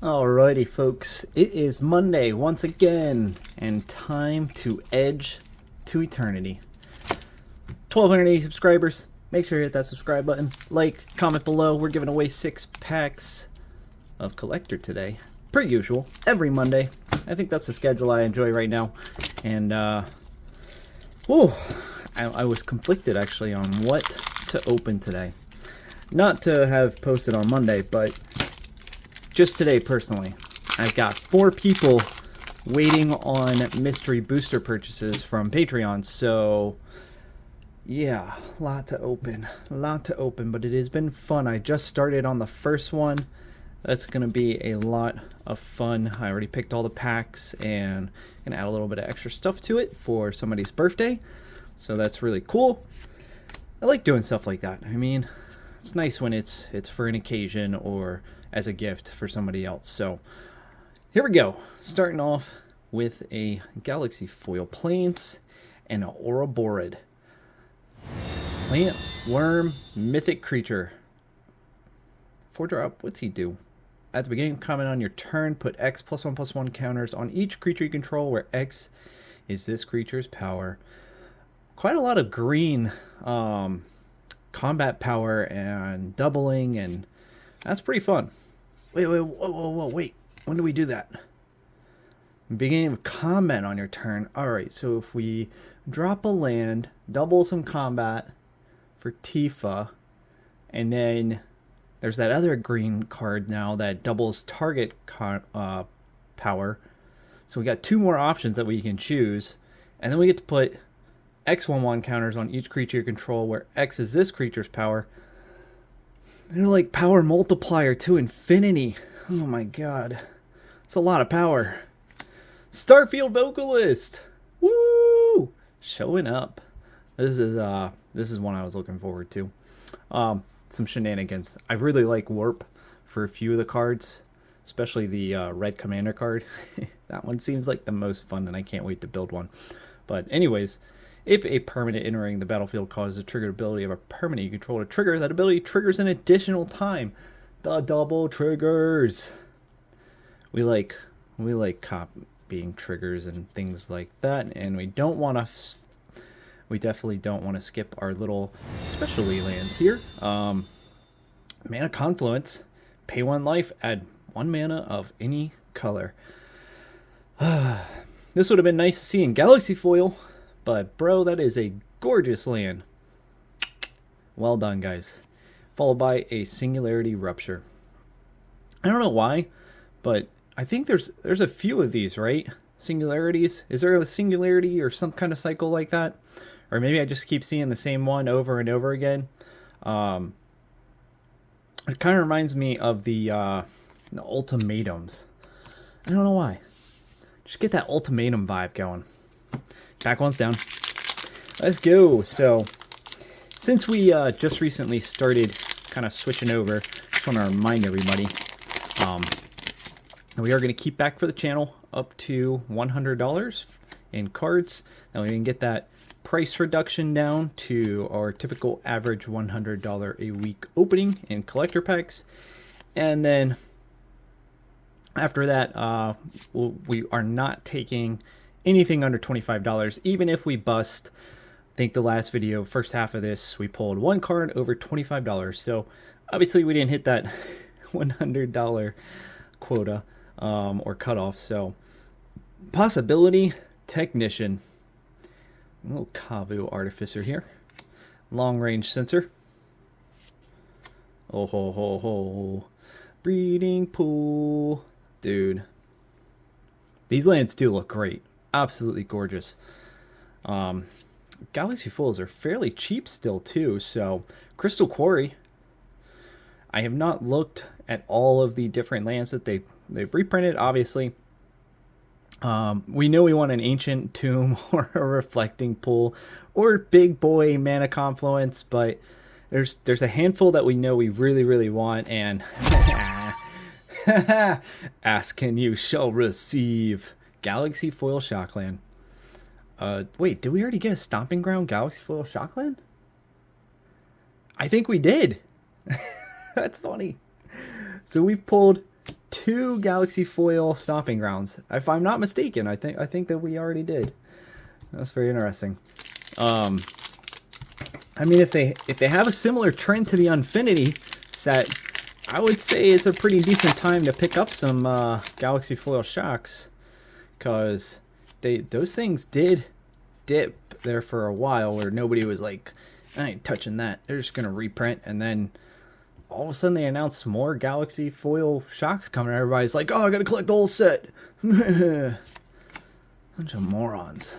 Alrighty, folks, it is Monday once again, and time to edge to eternity. 1,280 subscribers. Make sure you hit that subscribe button. Like, comment below. We're giving away 6 packs of Collector today. Per usual, every Monday. I think that's the schedule I enjoy right now. And, I was conflicted actually on what to open today. Not to have posted on Monday, but just today personally. I've got 4 people waiting on mystery booster purchases from Patreon, so yeah, a lot to open, but it has been fun. I just started on the first one. That's gonna be a lot of fun. I already picked all the packs and gonna add a little bit of extra stuff to it for somebody's birthday, so that's really cool. I like doing stuff like that. I mean, it's nice when it's for an occasion or as a gift for somebody else. So here we go, starting off with a Galaxy Foil Plants and an Ouroborid. Plant, worm, mythic creature. 4-drop, what's he do? At the beginning of comment on your turn, put X +1/+1 counters on each creature you control, where X is this creature's power. Quite a lot of green combat power and doubling, and that's pretty fun. Wait. When do we do that? Beginning of combat on your turn. Alright, so if we drop a land, double some combat for Tifa, and then there's that other green card now that doubles target power. So we got 2 more options that we can choose, and then we get to put X/1/1 counters on each creature you control, where X is this creature's power. They're like power multiplier to infinity. Oh my god. It's a lot of power. Starfield Vocalist! Woo! Showing up. This is one I was looking forward to. Some shenanigans. I really like Warp for a few of the cards, especially the Red Commander card. That one seems like the most fun, and I can't wait to build one. But anyways, if a permanent entering the battlefield causes a triggered ability of a permanent you control to trigger, that ability triggers an additional time. The double triggers. We like copying triggers and things like that, and we definitely don't want to skip our little specialty lands here. Mana Confluence. Pay 1 life, add 1 mana of any color. This would have been nice to see in Galaxy Foil, but bro, that is a gorgeous land. Well done, guys. Followed by a Singularity Rupture. I don't know why, but I think there's a few of these, right? Singularities. Is there a singularity or some kind of cycle like that? Or maybe I just keep seeing the same one over and over again. It kind of reminds me of the ultimatums. I don't know why. Just get that ultimatum vibe going. Back one's down. Let's go. So, since we just recently started kind of switching over, just want to remind everybody, we are going to keep back for the channel up to $100 in cards. Now we can get that price reduction down to our typical average $100 a week opening in collector packs. And then after that, we are not taking anything under $25, even if we bust. I think the last video, first half of this, we pulled 1 card over $25. So obviously we didn't hit that $100 quota or cutoff. So possibility technician. A little Kavu Artificer here. Long range sensor. Oh ho ho ho. Breeding pool. Dude. These lands do look great. Absolutely gorgeous. Galaxy Foils are fairly cheap still too. So Crystal Quarry. I have not looked at all of the different lands that they've reprinted, obviously. We know we want an Ancient Tomb or a Reflecting Pool or Big Boy Mana Confluence, but there's a handful that we know we really want, and ask and you shall receive. Galaxy Foil Shockland. Wait, did we already get a Stomping Ground Galaxy Foil Shockland? I think we did. That's funny. So we've pulled 2 Galaxy Foil Stomping Grounds. If I'm not mistaken, I think that we already did. That's very interesting. I mean, if they have a similar trend to the Infinity set, I would say it's a pretty decent time to pick up some Galaxy Foil Shocks, because those things did dip there for a while where nobody was like, I ain't touching that. They're just gonna reprint, and then all of a sudden they announced more Galaxy Foil Shocks coming. Everybody's like, oh, I gotta collect the whole set. Bunch of morons.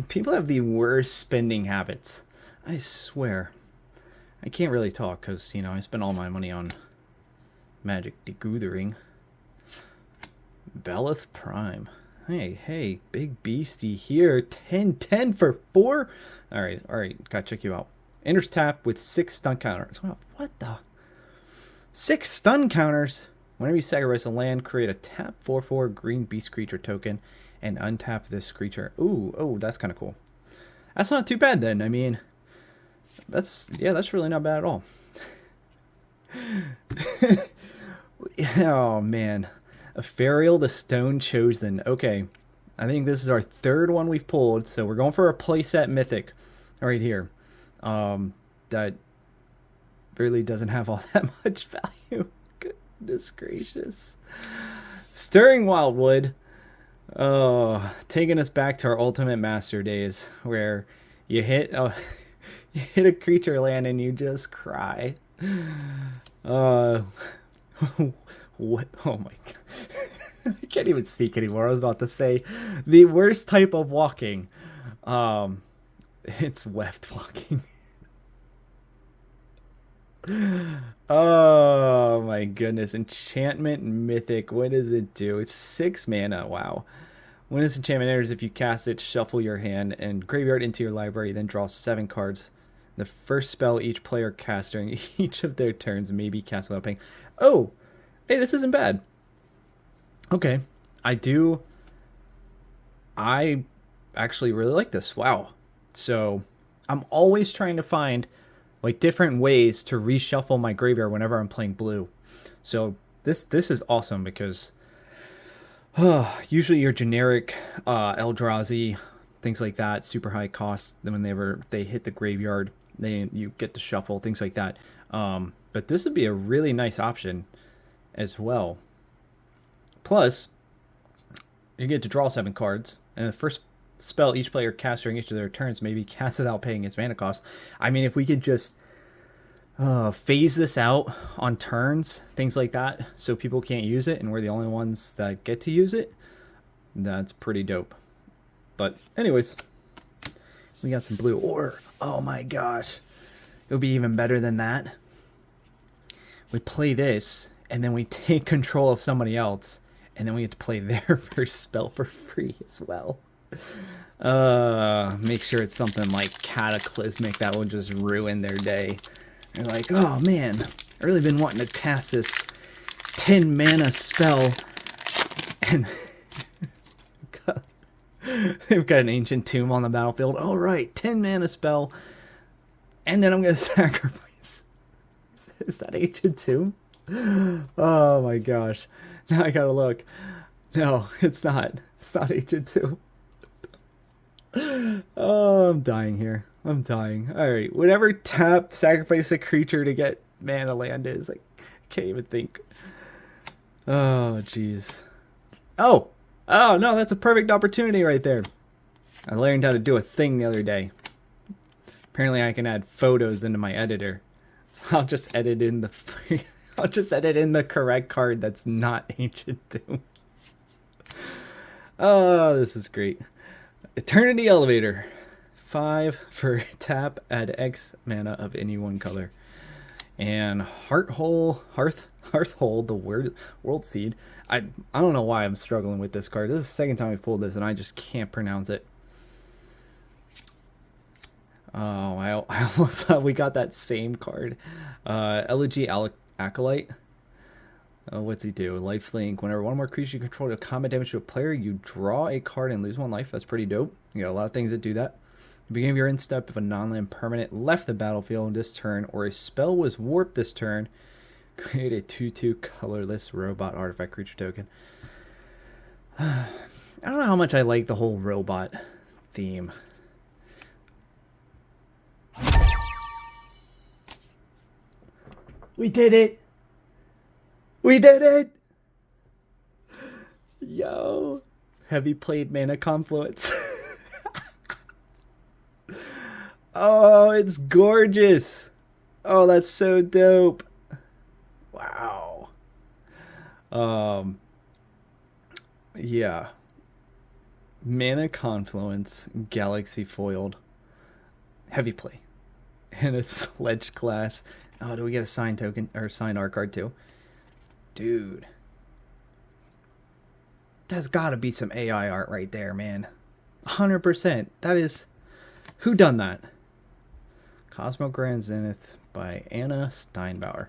People have the worst spending habits. I swear. I can't really talk because, you know, I spend all my money on Magic the Gathering. Belith Prime. Hey, big beastie here. 10 for 4? Alright, gotta check you out. Enters tap with 6 stun counters. What the? 6 stun counters? Whenever you sacrifice a land, create a tap 4/4 green beast creature token and untap this creature. Ooh, that's kind of cool. That's not too bad then. I mean, that's really not bad at all. Oh man, Epherial the Stone Chosen. Okay, I think this is our 3rd one we've pulled, so we're going for a playset mythic right here. That really doesn't have all that much value. Goodness gracious. Stirring Wildwood. Oh, taking us back to our Ultimate Master days, where you hit a creature land and you just cry. What? Oh my god. I can't even speak anymore. I was about to say the worst type of walking. It's weft walking. Oh my goodness. Enchantment Mythic. What does it do? It's 6 mana. Wow. When this enchantment enters, if you cast it, shuffle your hand and graveyard into your library, then draw 7 cards. The first spell each player casts during each of their turns may be cast without paying. Oh, hey, this isn't bad. Okay, I actually really like this. Wow. So I'm always trying to find like different ways to reshuffle my graveyard whenever I'm playing blue. So this is awesome because usually your generic Eldrazi, things like that, super high cost. Then when they hit the graveyard, you get to shuffle, things like that. But this would be a really nice option as well. Plus, you get to draw 7 cards, and the first spell each player casts during each of their turns may be cast without paying its mana cost. I mean, if we could just phase this out on turns, things like that, so people can't use it, and we're the only ones that get to use it, that's pretty dope. But anyways, we got some blue. Or, oh my gosh, it would be even better than that. We play this, and then we take control of somebody else, and then we get to play their first spell for free as well. Make sure it's something like cataclysmic that will just ruin their day. They're like, oh man, I really been wanting to cast this 10 mana spell, and they've got an Ancient Tomb on the battlefield. All right, 10 mana spell, and then I'm gonna sacrifice. Is that Ancient Tomb? Oh my gosh. Now I gotta look. No, it's not. It's not Ancient Tomb. Oh, I'm dying here. I'm dying. Alright, whatever tap, sacrifice a creature to get mana land is, I can't even think. Oh, jeez. Oh! Oh, no, that's a perfect opportunity right there. I learned how to do a thing the other day. Apparently I can add photos into my editor. So I'll just edit in the correct card that's not Ancient Tomb. Oh, this is great. Eternity Elevator. 5 for tap, add X mana of any one color. And Hearthhole, the World Seed. I don't know why I'm struggling with this card. This is the second time we pulled this and I just can't pronounce it. Oh, I almost thought we got that same card. Elegy Acolyte. What's he do? Lifelink. Whenever one more creature you control deals combat damage to a player, you draw a card and lose 1 life. That's pretty dope. You got a lot of things that do that. At the beginning of your end step, if a non-land permanent left the battlefield this turn, or a spell was warped this turn, Create a 2/2 colorless robot artifact creature token. I don't know how much I like the whole robot theme. We did it! We did it! Yo! Heavy played mana Confluence. Oh, it's gorgeous! Oh, that's so dope! Wow. Yeah. Mana Confluence, Galaxy Foiled, Heavy Play, and a Sledge class. Oh, do we get a signed token or signed art card too? Dude. That's gotta be some AI art right there, man. 100%. That is... Who done that? Cosmo Grand Zenith by Anna Steinbauer.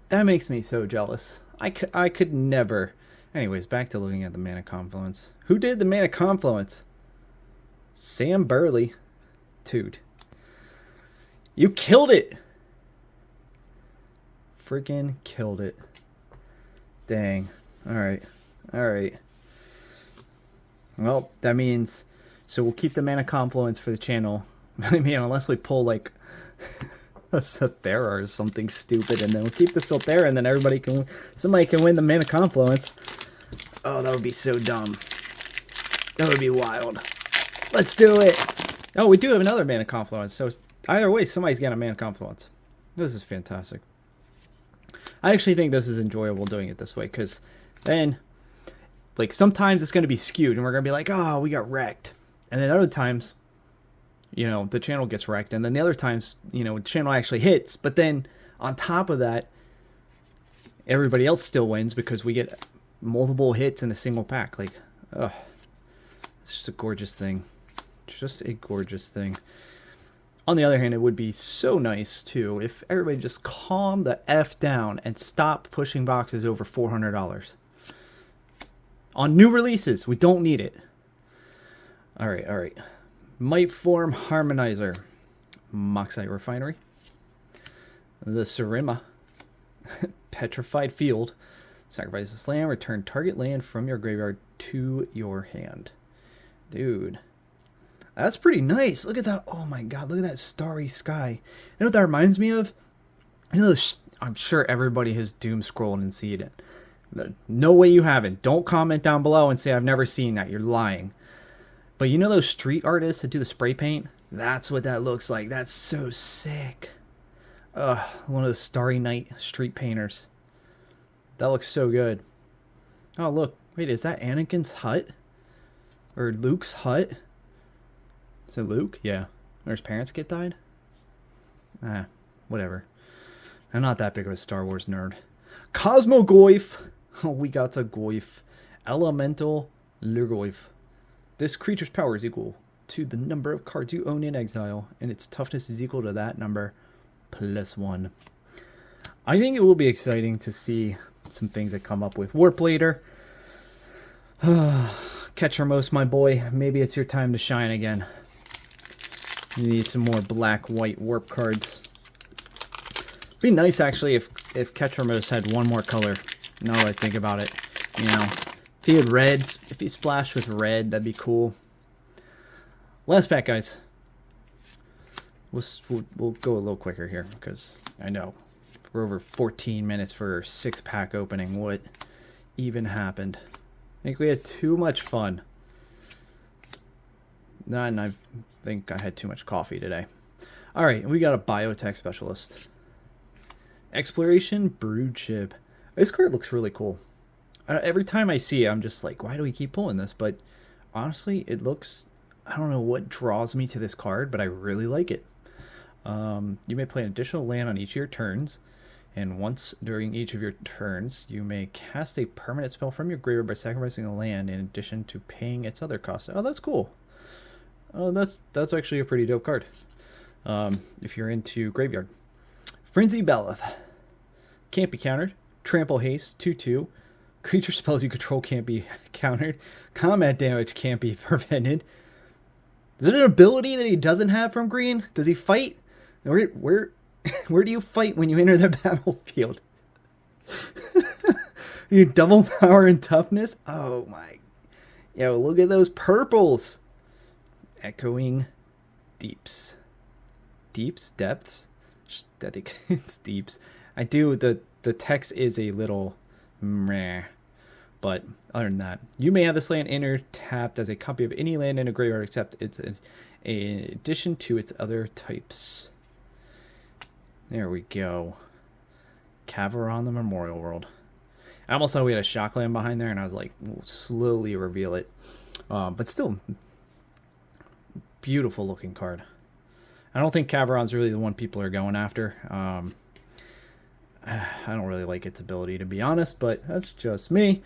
That makes me so jealous. I could never... Anyways, back to looking at the Mana Confluence. Who did the Mana Confluence? Sam Burley. Dude. You killed it! Freaking killed it. Dang. Alright. Alright. Well, that means... So we'll keep the Mana Confluence for the channel. I mean, unless we pull, like... a Sathera or something stupid, and then we'll keep the Sathera, and then somebody can win the Mana Confluence. Oh, that would be so dumb. That would be wild. Let's do it! Oh, we do have another Mana Confluence, so either way, somebody's getting a Mana Confluence. This is fantastic. I actually think this is enjoyable doing it this way, because then, like, sometimes it's going to be skewed, and we're going to be like, oh, we got wrecked. And then other times... you know, the channel gets wrecked, and then the other times, you know, the channel actually hits, but then on top of that, everybody else still wins because we get multiple hits in a single pack. Like, ugh, it's just a gorgeous thing. Just a gorgeous thing. On the other hand, it would be so nice, too, if everybody just calmed the F down and stopped pushing boxes over $400. On new releases, we don't need it. Alright, alright. Might Form Harmonizer, Moxite Refinery, the Surima, Petrified Field, sacrifice this land, return target land from your graveyard to your hand. Dude, that's pretty nice. Look at that. Oh my god, look at that starry sky. You know what that reminds me of? You know, I'm sure everybody has doom scrolled and seen it. No way you haven't. Don't comment down below and say I've never seen that. You're lying. But you know those street artists that do the spray paint? That's what that looks like. That's so sick. Ugh, one of those Starry Night street painters. That looks so good. Oh, look. Wait, is that Anakin's hut? Or Luke's hut? Is it Luke? Yeah. Where his parents get died? Ah, whatever. I'm not that big of a Star Wars nerd. Cosmogoyf. Oh, we got a Goyf. Elemental Lurgoyf. This creature's power is equal to the number of cards you own in exile, and its toughness is equal to that number +1. I think it will be exciting to see some things that come up with Warp Leader. Ketchermos, my boy, maybe it's your time to shine again. You need some more black-white Warp cards. It'd be nice, actually, if Ketchermos had one more color, now that I think about it. You know, if he had red, if he splashed with red, that'd be cool. Last pack, guys. We'll go a little quicker here, because I know we're over 14 minutes for our 6-pack opening. What even happened? I think we had too much fun. And I think I had too much coffee today. Alright, we got a biotech specialist. Exploration Brood Ship. This card looks really cool. Every time I see it, I'm just like, why do we keep pulling this? But honestly, it looks... I don't know what draws me to this card, but I really like it. You may play an additional land on each of your turns, and once during each of your turns, you may cast a permanent spell from your graveyard by sacrificing a land in addition to paying its other costs. Oh, that's cool. Oh, that's actually a pretty dope card. If you're into graveyard. Frenzy Beleth. Can't be countered. Trample Haste, 2/2. Creature spells you control can't be countered. Combat damage can't be prevented. Is it an ability that he doesn't have from green? Does he fight? Where Where do you fight when you enter the battlefield? You double power and toughness? Oh my. Yo, look at those purples. Echoing deeps. Deeps? Depths? I think it's deeps. I do, the text is a little meh. But other than that, you may have this land enter tapped as a copy of any land in a graveyard except it's an addition to its other types. There we go. Cavaron the Memorial World. I almost thought we had a Shockland behind there, and I was like, we'll slowly reveal it. But still, beautiful looking card. I don't think Cavaron's really the one people are going after. I don't really like its ability, to be honest, but that's just me.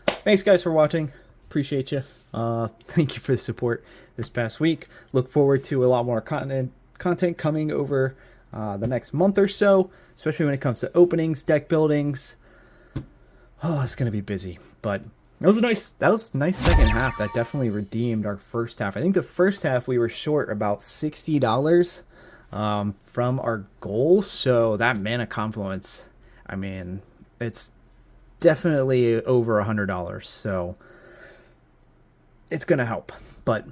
Thanks, guys, for watching. Appreciate you. Thank you for the support this past week. Look forward to a lot more content coming over the next month or so, especially when it comes to openings, deck buildings. Oh, it's gonna be busy, but that was a nice second half. That definitely redeemed our first half. I think the first half we were short about $60 from our goal. So that mana Confluence, I mean, it's definitely over $100. So it's gonna help. But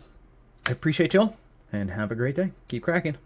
I appreciate y'all and have a great day. Keep cracking.